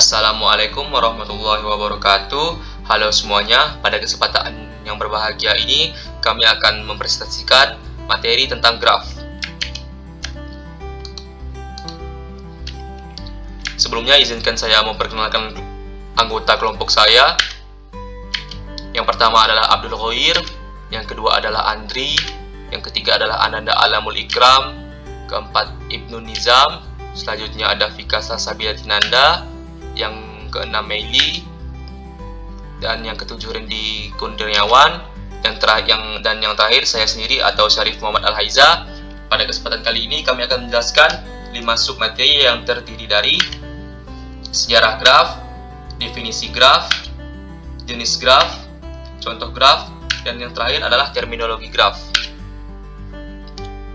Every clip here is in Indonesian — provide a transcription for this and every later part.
Assalamualaikum warahmatullahi wabarakatuh. Halo semuanya, pada kesempatan yang berbahagia ini kami akan mempresentasikan materi tentang graf. Sebelumnya izinkan saya memperkenalkan anggota kelompok saya. Yang pertama adalah Abdul Ghoir, yang kedua adalah Andri, yang ketiga adalah Ananda Alamul Ikram, keempat Ibnu Nizam, selanjutnya ada Fikasa Sabiatinanda, yang keenam Meili, dan yang ketujuh Rendi Kurniawan, yang terakhir saya sendiri atau Syarif Muhammad Al-Haiza. Pada kesempatan kali ini kami akan menjelaskan 5 submateri yang terdiri dari sejarah graf, definisi graf, jenis graf, contoh graf, dan yang terakhir adalah terminologi graf.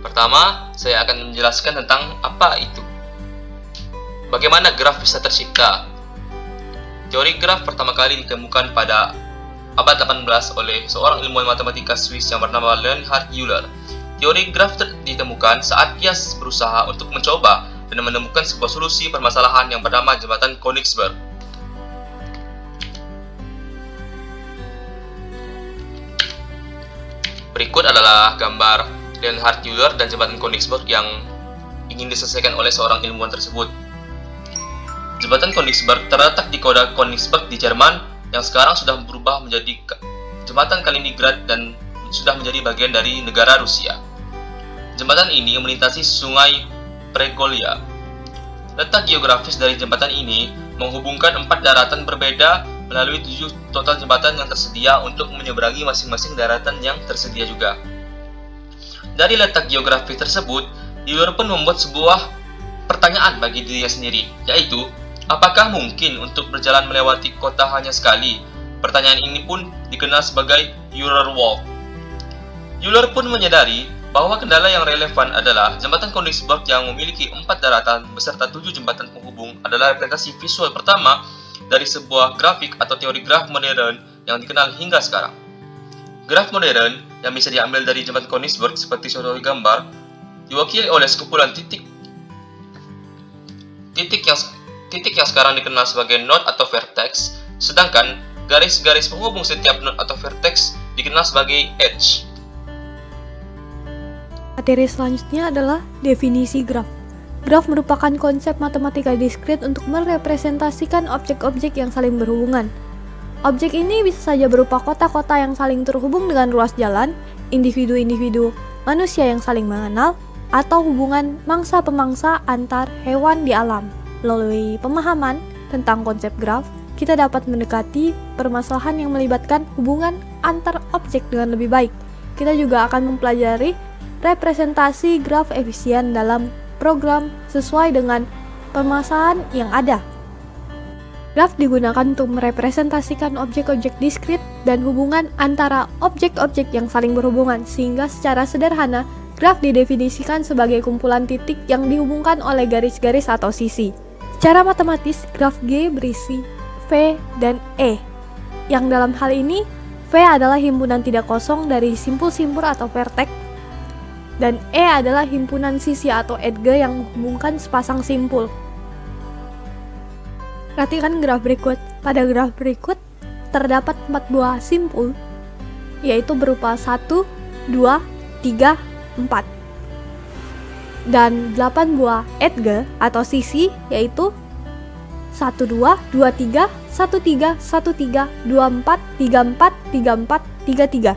Pertama, saya akan menjelaskan tentang apa itu. Bagaimana graf bisa tercipta? Teori graf pertama kali ditemukan pada abad 18 oleh seorang ilmuwan matematika Swiss yang bernama Leonhard Euler. Teori graf ditemukan saat dia berusaha untuk mencoba dan menemukan sebuah solusi permasalahan yang bernama jembatan Königsberg. Berikut adalah gambar Leonhard Euler dan jembatan Königsberg yang ingin diselesaikan oleh seorang ilmuwan tersebut. Jembatan Königsberg terletak di kota Königsberg di Jerman yang sekarang sudah berubah menjadi jembatan Kaliningrad dan sudah menjadi bagian dari negara Rusia. Jembatan ini melintasi sungai Pregolia. Letak geografis dari jembatan ini menghubungkan 4 daratan berbeda melalui 7 total jembatan yang tersedia untuk menyeberangi masing-masing daratan yang tersedia juga. Dari letak geografis tersebut, Euler pun membuat sebuah pertanyaan bagi dirinya sendiri, yaitu apakah mungkin untuk berjalan melewati kota hanya sekali? Pertanyaan ini pun dikenal sebagai Euler Walk. Euler pun menyadari bahwa kendala yang relevan adalah jembatan Königsberg yang memiliki 4 daratan beserta 7 jembatan penghubung adalah representasi visual pertama dari sebuah grafik atau teori graf modern yang dikenal hingga sekarang. Graf modern yang bisa diambil dari jembatan Königsberg seperti contoh gambar diwakili oleh sekumpulan titik yang sekarang dikenal sebagai node atau vertex, sedangkan garis-garis penghubung setiap node atau vertex dikenal sebagai edge. Materi selanjutnya adalah definisi graf. Graf merupakan konsep matematika diskrit untuk merepresentasikan objek-objek yang saling berhubungan. Objek ini bisa saja berupa kota-kota yang saling terhubung dengan ruas jalan, individu-individu manusia yang saling mengenal, atau hubungan mangsa-pemangsa antar hewan di alam. Melalui pemahaman tentang konsep graf, kita dapat mendekati permasalahan yang melibatkan hubungan antar objek dengan lebih baik. Kita juga akan mempelajari representasi graf efisien dalam program sesuai dengan permasalahan yang ada. Graf digunakan untuk merepresentasikan objek-objek diskrit dan hubungan antara objek-objek yang saling berhubungan, sehingga secara sederhana, graf didefinisikan sebagai kumpulan titik yang dihubungkan oleh garis-garis atau sisi. Secara matematis, graf G berisi V dan E, yang dalam hal ini V adalah himpunan tidak kosong dari simpul-simpul atau vertex, dan E adalah himpunan sisi atau edge yang menghubungkan sepasang simpul. Perhatikan graf berikut. Pada graf berikut terdapat 4 buah simpul, yaitu berupa 1, 2, 3, 4. Dan 8 buah edge atau sisi, yaitu 1, 2, 2, 3, 1, 3, 1, 3, 2, 4, 3, 4, 3, 4, 3, 3,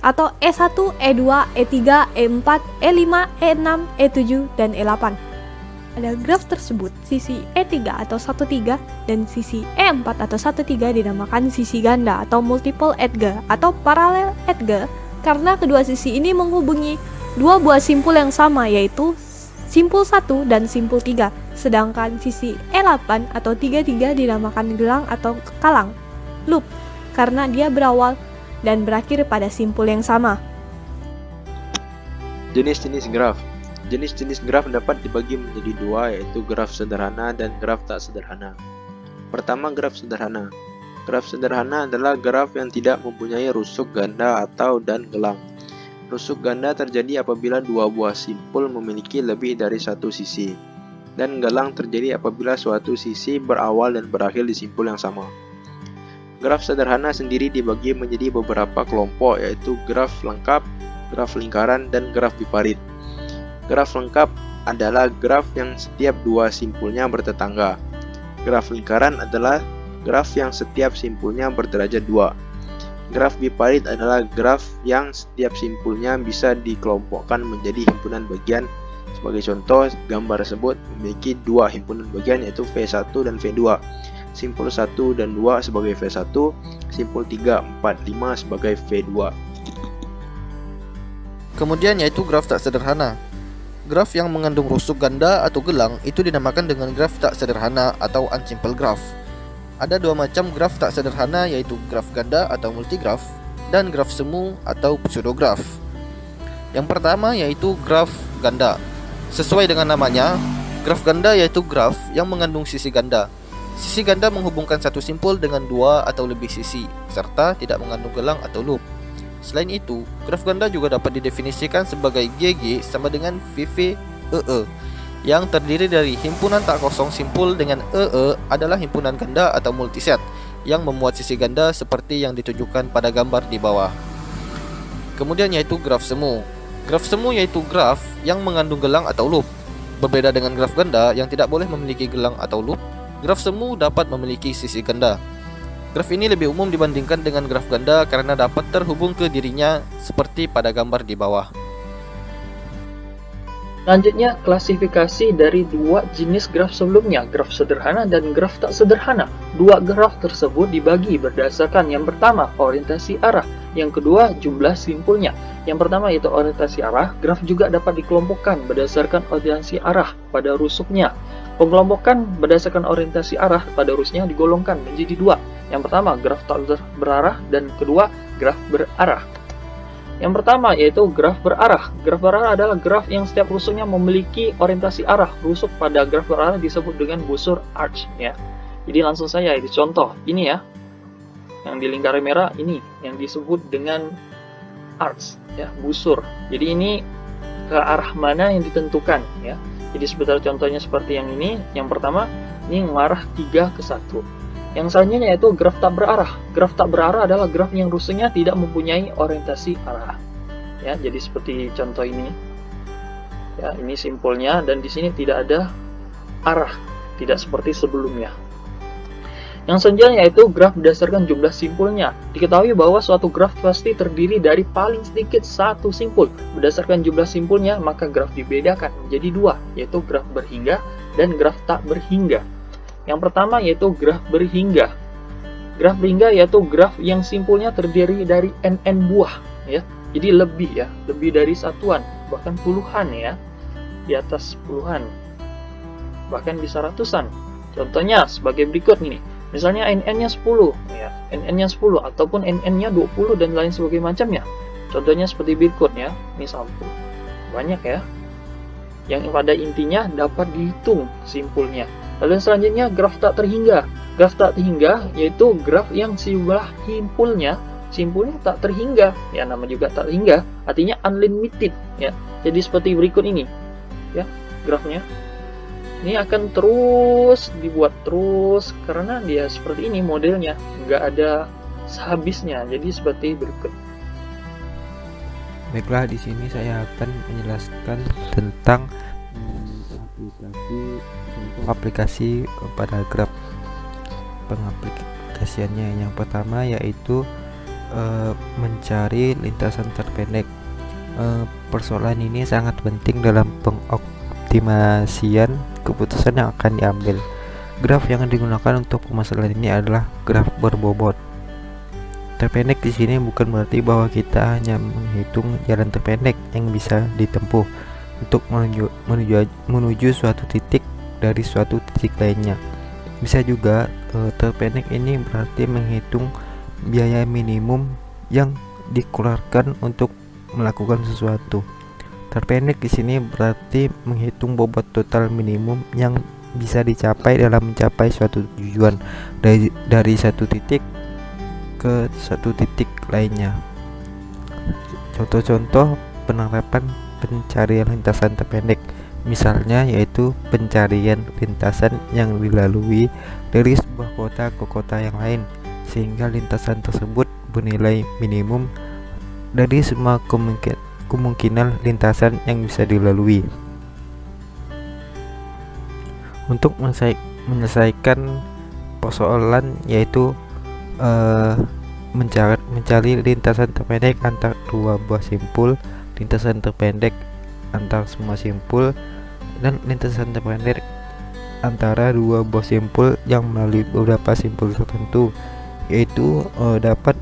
atau E1, E2, E3, E4, E5, E6, E7, dan E8. Pada graf tersebut, sisi E3 atau 1,3 dan sisi E4 atau 1,3 dinamakan sisi ganda atau multiple edge atau parallel edge karena kedua sisi ini menghubungi 2 buah simpul yang sama, yaitu simpul 1 dan simpul 3, sedangkan sisi E8 atau 3,3 dinamakan gelang atau kalang, loop, karena dia berawal dan berakhir pada simpul yang sama. Jenis-jenis graf. Jenis-jenis graf dapat dibagi menjadi 2, yaitu graf sederhana dan graf tak sederhana. Pertama, graf sederhana. Graf sederhana adalah graf yang tidak mempunyai rusuk ganda atau dan gelang. Rusuk ganda terjadi apabila 2 buah simpul memiliki lebih dari 1 sisi. dan galang terjadi apabila suatu sisi berawal dan berakhir di simpul yang sama. Graf sederhana sendiri dibagi menjadi beberapa kelompok, yaitu graf lengkap, graf lingkaran, dan graf biparit. Graf lengkap adalah graf yang setiap dua simpulnya bertetangga. Graf lingkaran adalah graf yang setiap simpulnya berderajat 2. Graf biparit adalah graf yang setiap simpulnya bisa dikelompokkan menjadi himpunan bagian. Sebagai contoh, gambar tersebut memiliki dua himpunan bagian, yaitu V1 dan V2. Simpul 1 dan 2 sebagai V1, simpul 3, 4, 5 sebagai V2. Kemudian yaitu graf tak sederhana. Graf yang mengandung rusuk ganda atau gelang itu dinamakan dengan graf tak sederhana atau unsimple graph. Ada dua macam graf tak sederhana, yaitu graf ganda atau multigraf dan graf semu atau pseudograf. Yang pertama yaitu graf ganda. Sesuai dengan namanya, graf ganda yaitu graf yang mengandung sisi ganda. Sisi ganda menghubungkan satu simpul dengan dua atau lebih sisi, serta tidak mengandung gelang atau loop. Selain itu, graf ganda juga dapat didefinisikan sebagai GG sama dengan VV yang terdiri dari himpunan tak kosong simpul dengan adalah himpunan ganda atau multiset yang memuat sisi ganda seperti yang ditunjukkan pada gambar di bawah. Kemudian yaitu graf semu. Graf semu yaitu graf yang mengandung gelang atau loop. Berbeda dengan graf ganda yang tidak boleh memiliki gelang atau loop, graf semu dapat memiliki sisi ganda. Graf ini lebih umum dibandingkan dengan graf ganda karena dapat terhubung ke dirinya seperti pada gambar di bawah. Selanjutnya, klasifikasi dari dua jenis graf sebelumnya, graf sederhana dan graf tak sederhana. Dua graf tersebut dibagi berdasarkan yang pertama, orientasi arah, yang kedua, jumlah simpulnya. Yang pertama yaitu orientasi arah. Graf juga dapat dikelompokkan berdasarkan orientasi arah pada rusuknya. Pengelompokan berdasarkan orientasi arah pada rusuknya digolongkan menjadi dua. Yang pertama, graf tak berarah, dan kedua, graf berarah. Yang pertama yaitu graf berarah. Graf berarah adalah graf yang setiap rusuknya memiliki orientasi arah. Rusuk pada graf berarah disebut dengan busur arch ya. Jadi langsung saja ini contoh ini ya. Yang di lingkaran merah ini yang disebut dengan arch ya, busur. Jadi ini ke arah mana yang ditentukan ya. Jadi sebentar contohnya seperti yang ini. Yang pertama ini mengarah 3 ke 1. Yang selanjutnya yaitu graf tak berarah. Graf tak berarah adalah graf yang rusuknya tidak mempunyai orientasi arah. Ya, jadi seperti contoh ini. Ya, ini simpulnya dan di sini tidak ada arah, tidak seperti sebelumnya. Yang selanjutnya yaitu graf berdasarkan jumlah simpulnya. Diketahui bahwa suatu graf pasti terdiri dari paling sedikit satu simpul. Berdasarkan jumlah simpulnya, maka graf dibedakan menjadi dua, yaitu graf berhingga dan graf tak berhingga. Yang pertama yaitu graf berhingga. Graf berhingga yaitu graf yang simpulnya terdiri dari NN buah ya. Jadi lebih ya, lebih dari satuan, bahkan puluhan ya. Di atas puluhan. Bahkan bisa ratusan. Contohnya sebagai berikut ini. Misalnya NN-nya 10 ya, NN-nya 10 ataupun NN-nya 20 dan lain sebagainya macamnya. Contohnya seperti berikut ya. Ini 1. Banyak ya. Yang pada intinya dapat dihitung simpulnya. Lalu selanjutnya graf tak terhingga. Graf tak terhingga yaitu graf yang jumlah simpulnya tak terhingga. Ya, nama juga tak terhingga, artinya unlimited ya. Jadi seperti berikut ini. Ya, grafnya. Ini akan terus dibuat terus karena dia seperti ini modelnya, nggak ada habisnya. Jadi seperti berikut. Baiklah, di sini saya akan menjelaskan tentang aplikasi pada graf. Pengaplikasiannya yang pertama yaitu mencari lintasan terpendek. Persoalan ini sangat penting dalam pengoptimasian keputusan yang akan diambil. Graf yang digunakan untuk permasalahan ini adalah graf berbobot. Terpendek di sini bukan berarti bahwa kita hanya menghitung jalan terpendek yang bisa ditempuh untuk menuju suatu titik dari suatu titik lainnya. Bisa juga terpendek ini berarti menghitung biaya minimum yang dikeluarkan untuk melakukan sesuatu. Terpendek di sini berarti menghitung bobot total minimum yang bisa dicapai dalam mencapai suatu tujuan dari satu titik ke satu titik lainnya. Contoh-contoh penerapan pencarian lintasan terpendek. Misalnya yaitu pencarian lintasan yang dilalui dari sebuah kota ke kota yang lain, sehingga lintasan tersebut bernilai minimum dari semua kemungkinan lintasan yang bisa dilalui. Untuk menyelesaikan persoalan yaitu mencari lintasan terpendek antar dua buah simpul, lintasan terpendek antar semua simpul, dan lintasan terpendek antara dua buah simpul yang melalui beberapa simpul tertentu, yaitu dapat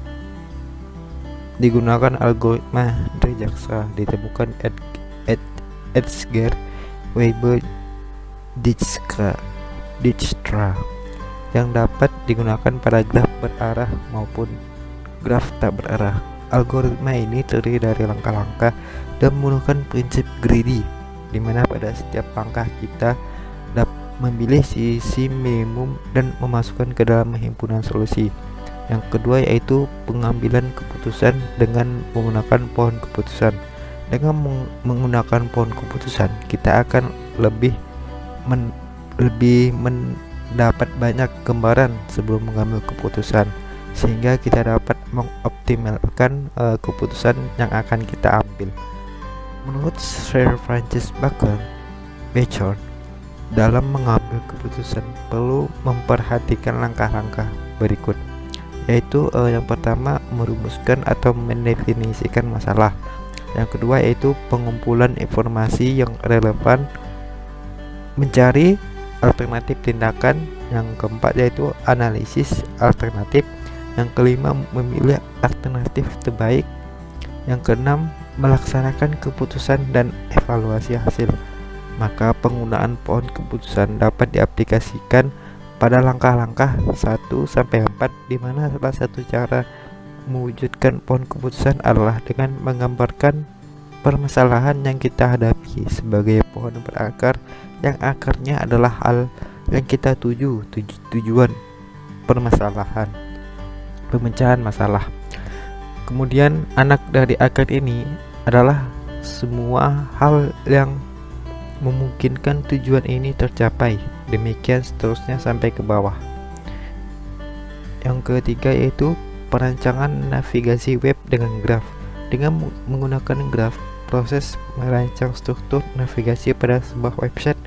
digunakan algoritma dari jaksa ditemukan Edgar Weber Dijkstra yang dapat digunakan pada graf berarah maupun graf tak berarah. Algoritma ini terdiri dari langkah-langkah dan menggunakan prinsip greedy, di mana pada setiap langkah kita dapat memilih sisi minimum dan memasukkan ke dalam himpunan solusi. Yang kedua yaitu pengambilan keputusan dengan menggunakan pohon keputusan. Dengan menggunakan pohon keputusan, kita akan lebih mendapat banyak gambaran sebelum mengambil keputusan, sehingga kita dapat mengoptimalkan keputusan yang akan kita ambil. Menurut Sir Francis Bacon, dalam mengambil keputusan perlu memperhatikan langkah-langkah berikut, yaitu yang pertama merumuskan atau mendefinisikan masalah. Yang kedua yaitu pengumpulan informasi yang relevan, mencari alternatif tindakan. Yang keempat yaitu analisis alternatif. Yang kelima memilih alternatif terbaik. Yang keenam melaksanakan keputusan dan evaluasi hasil. Maka penggunaan pohon keputusan dapat diaplikasikan pada langkah-langkah 1-4, di mana salah satu cara mewujudkan pohon keputusan adalah dengan menggambarkan permasalahan yang kita hadapi sebagai pohon berakar, yang akarnya adalah hal yang kita tujuan permasalahan, pemecahan masalah. Kemudian anak dari akar ini adalah semua hal yang memungkinkan tujuan ini tercapai. Demikian seterusnya sampai ke bawah. Yang ketiga yaitu perancangan navigasi web dengan graf. Dengan menggunakan graf, proses merancang struktur navigasi pada sebuah website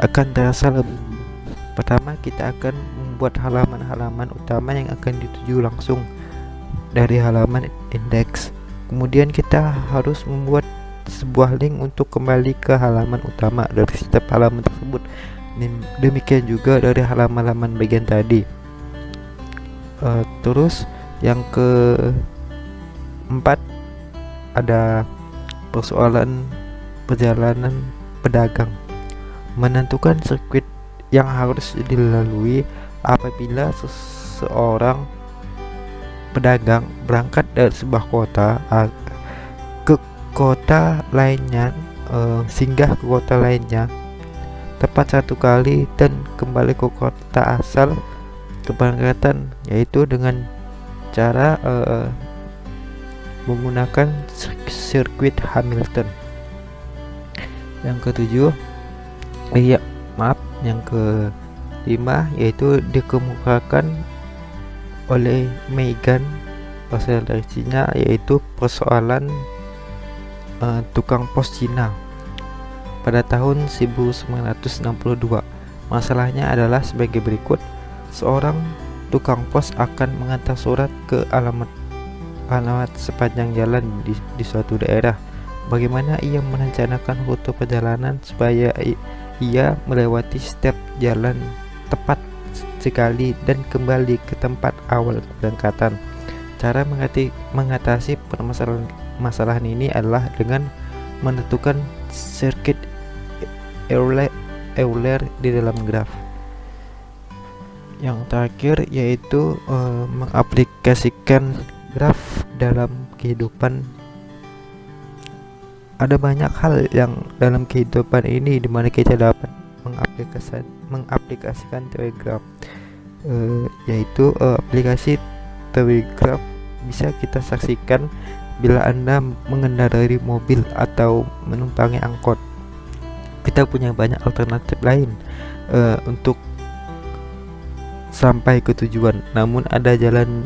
akan terasa lebih. Pertama, kita akan membuat halaman-halaman utama yang akan dituju langsung dari halaman indeks. Kemudian kita harus membuat sebuah link untuk kembali ke halaman utama dari setiap halaman tersebut. Demikian juga dari halaman-halaman bagian tadi. Terus yang keempat ada persoalan perjalanan pedagang. Menentukan sirkuit yang harus dilalui apabila seseorang pedagang berangkat dari sebuah kota ke kota lainnya, singgah ke kota lainnya tepat satu kali dan kembali ke kota asal keberangkatan, yaitu dengan cara menggunakan sirkuit Hamilton. Yang ketujuh, yang kelima yaitu dikemukakan oleh Megan presentasinya, yaitu persoalan tukang pos Cina pada tahun 1962. Masalahnya adalah sebagai berikut. Seorang tukang pos akan mengantar surat ke alamat sepanjang jalan di suatu daerah. Bagaimana ia merencanakan rute perjalanan supaya ia melewati setiap jalan tepat sekali dan kembali ke tempat awal keberangkatan. Cara mengatasi permasalahan ini adalah dengan menentukan sirkuit Euler di dalam graf. Yang terakhir yaitu mengaplikasikan graf dalam kehidupan. Ada banyak hal yang dalam kehidupan ini dimana kita dapat mengaplikasikan teori graf, yaitu aplikasi teori graf bisa kita saksikan bila Anda mengendarai mobil atau menumpangi angkot. kita punya banyak alternatif lain untuk sampai ke tujuan. Namun ada jalan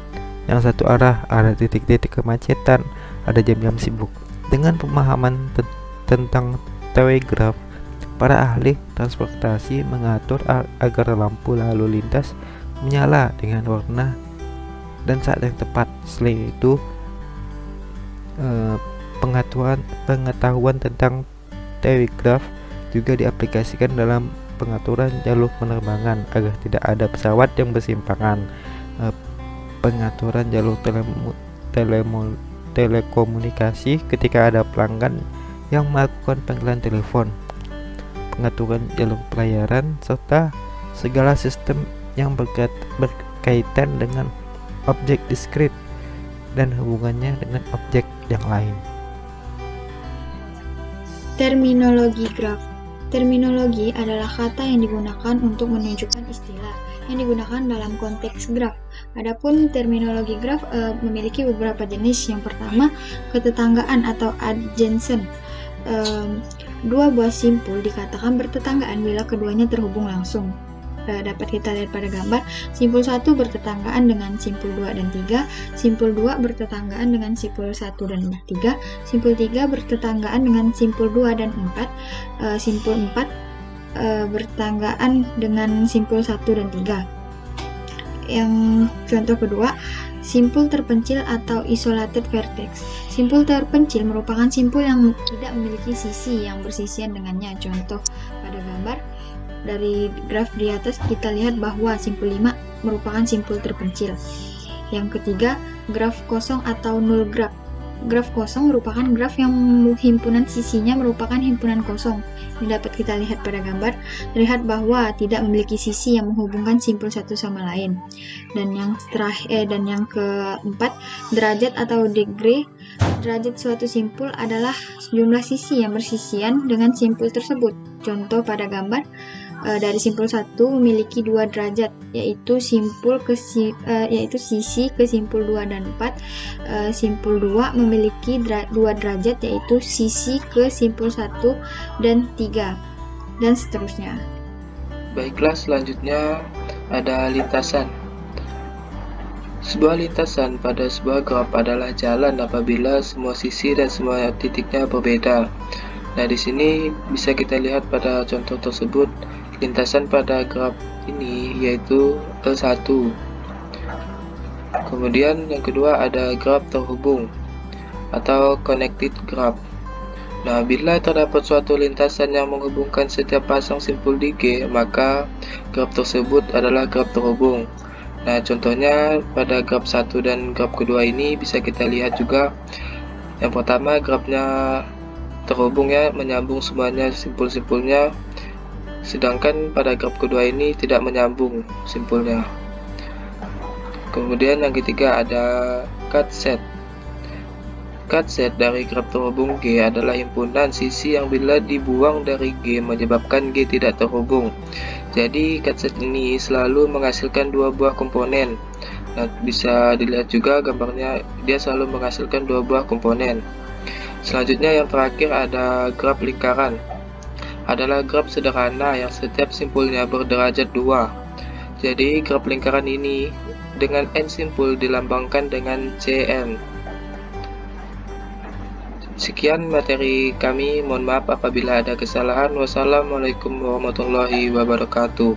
yang satu arah, ada titik-titik kemacetan, ada jam-jam sibuk. Dengan pemahaman tentang telegraf, para ahli transportasi mengatur agar lampu lalu lintas menyala dengan warna dan saat yang tepat. Selain itu, pengetahuan tentang telegraf juga diaplikasikan dalam pengaturan jalur penerbangan agar tidak ada pesawat yang bersimpangan. Pengaturan jalur telekomunikasi ketika ada pelanggan yang melakukan panggilan telepon, pengaturan jalur pelayaran, serta segala sistem yang berkaitan dengan objek diskrit dan hubungannya dengan objek yang lain. Terminologi graf. Terminologi adalah kata yang digunakan untuk menunjukkan istilah yang digunakan dalam konteks graf. Adapun terminologi graf memiliki beberapa jenis. Yang pertama, ketetanggaan atau adjacent. Dua buah simpul dikatakan bertetanggaan bila keduanya terhubung langsung. Dapat kita lihat pada gambar, simpul 1 bertetanggaan dengan simpul 2 dan 3, simpul 2 bertetanggaan dengan simpul 1 dan 3, simpul 3 bertetanggaan dengan simpul 2 dan 4, simpul 4 bertetanggaan dengan simpul 1 dan 3. Yang contoh kedua, simpul terpencil atau isolated vertex. Simpul terpencil merupakan simpul yang tidak memiliki sisi yang bersisian dengannya. Contoh pada gambar dari graf di atas kita lihat bahwa simpul 5 merupakan simpul terpencil. Yang ketiga, graf kosong atau null graf. Graf kosong merupakan graf yang himpunan sisinya merupakan himpunan kosong. Ini dapat kita lihat pada gambar, terlihat bahwa tidak memiliki sisi yang menghubungkan simpul satu sama lain. Dan yang keempat, derajat atau degree. Derajat suatu simpul adalah jumlah sisi yang bersisian dengan simpul tersebut. Contoh pada gambar, dari simpul 1 memiliki 2 derajat, yaitu sisi ke simpul 2 dan 4. Simpul 2 memiliki 2 derajat, yaitu sisi ke simpul 1 dan 3, dan seterusnya. Baiklah, selanjutnya ada lintasan. Sebuah lintasan pada sebuah graf adalah jalan apabila semua sisi dan semua titiknya berbeda. Nah, di sini bisa kita lihat pada contoh tersebut, lintasan pada graf ini yaitu L1. Kemudian yang kedua ada graf terhubung atau connected graph. Nah, bila terdapat suatu lintasan yang menghubungkan setiap pasang simpul di G, maka graf tersebut adalah graf terhubung. Nah, contohnya pada graf 1 dan graf kedua ini bisa kita lihat juga. Yang pertama, grafnya terhubung ya, menyambung semuanya simpul-simpulnya. Sedangkan pada graf kedua ini tidak menyambung simpulnya. Kemudian yang ketiga ada cut set. Cut set dari graf terhubung G adalah himpunan sisi yang bila dibuang dari G menyebabkan G tidak terhubung. Jadi cut set ini selalu menghasilkan 2 buah komponen. Nah, bisa dilihat juga gambarnya, dia selalu menghasilkan 2 buah komponen. Selanjutnya yang terakhir ada graf lingkaran. Adalah graf sederhana yang setiap simpulnya berderajat 2. Jadi graf lingkaran ini dengan n simpul dilambangkan dengan Cn. Sekian materi kami, mohon maaf apabila ada kesalahan. Wassalamualaikum warahmatullahi wabarakatuh.